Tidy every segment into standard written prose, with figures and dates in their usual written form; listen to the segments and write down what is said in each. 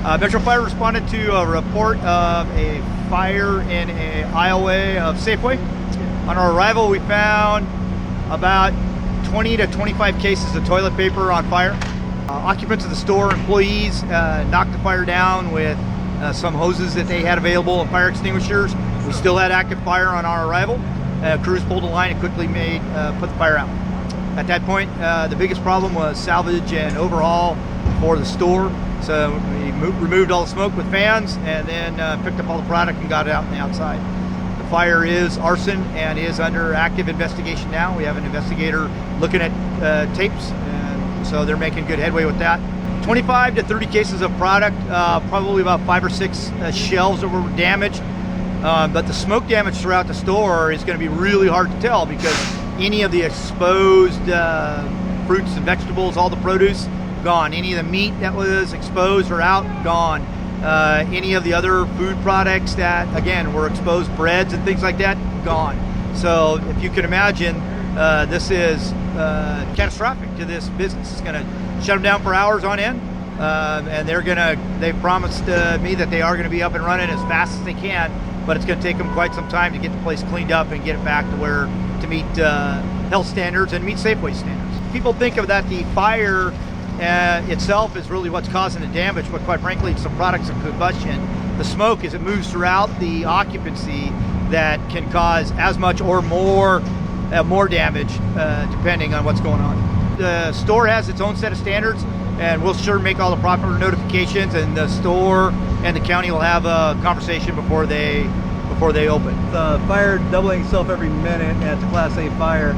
Metro Fire responded to a report of a fire in an aisleway of Safeway. On our arrival, we found about 20 to 25 cases of toilet paper on fire. Occupants of the store, employees, knocked the fire down with some hoses that they had available and fire extinguishers. We still had active fire on our arrival. Crews pulled the line and quickly put the fire out. At that point, the biggest problem was salvage and overhaul for the store. So we removed all the smoke with fans and then picked up all the product and got it out on the outside. The fire is arson and is under active investigation now. We have an investigator looking at tapes, and so they're making good headway with that. 25 to 30 cases of product, probably about 5 or 6 shelves that were damaged. But the smoke damage throughout the store is going to be really hard to tell because any of the exposed fruits and vegetables, all the produce, gone. Any of the meat that was exposed or out, gone. Any of the other food products that, again, were exposed, breads and things like that, gone. So if you can imagine, this is catastrophic to this business. It's going to shut them down for hours on end, and they've promised me that they are going to be up and running as fast as they can, but it's going to take them quite some time to get the place cleaned up and get it back to meet health standards and meet Safeway standards. People think of that the fire itself is really what's causing the damage, but quite frankly, it's the products of combustion. The smoke, as it moves throughout the occupancy, that can cause as much or more damage, depending on what's going on. The store has its own set of standards, and we'll sure make all the proper notifications, and the store and the county will have a conversation before they open. The fire doubling itself every minute, and it's a Class A fire.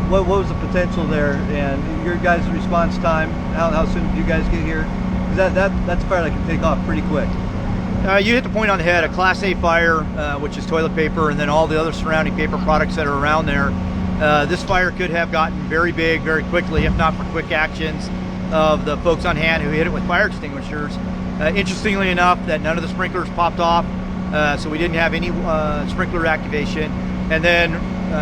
What was the potential there, and your guys' response time? How soon did you guys get here? Because that's a fire that can take off pretty quick. You hit the point on the head. A Class A fire, which is toilet paper, and then all the other surrounding paper products that are around there. This fire could have gotten very big very quickly, if not for quick actions of the folks on hand who hit it with fire extinguishers. Interestingly enough, that none of the sprinklers popped off, so we didn't have any sprinkler activation. And then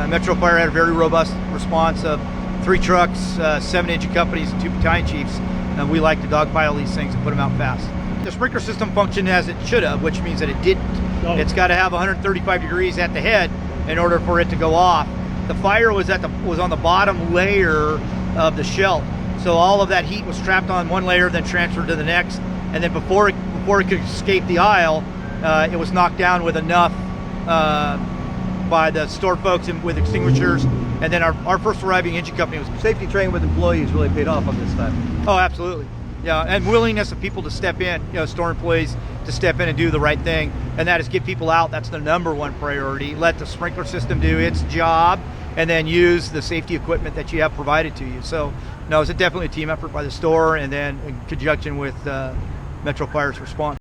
Metro Fire had a very robust response of 3 trucks, 7 engine companies, and 2 battalion chiefs. And we like to dogpile these things and put them out fast. The sprinkler system functioned as it should have, which means that it didn't. Oh. It's got to have 135 degrees at the head in order for it to go off. The fire was on the bottom layer of the shelf, so all of that heat was trapped on one layer, then transferred to the next, and then before it could escape the aisle, it was knocked down with enough by the store folks and with extinguishers. And then our first arriving engine company was safety training with employees really paid off on this time. Oh, absolutely. Yeah, and willingness of people to step in, store employees to step in and do the right thing, and that is get people out. That's the number one priority. Let the sprinkler system do its job, and then use the safety equipment that you have provided to you. So, no, it's definitely a team effort by the store, and then in conjunction with Metro Fire's response.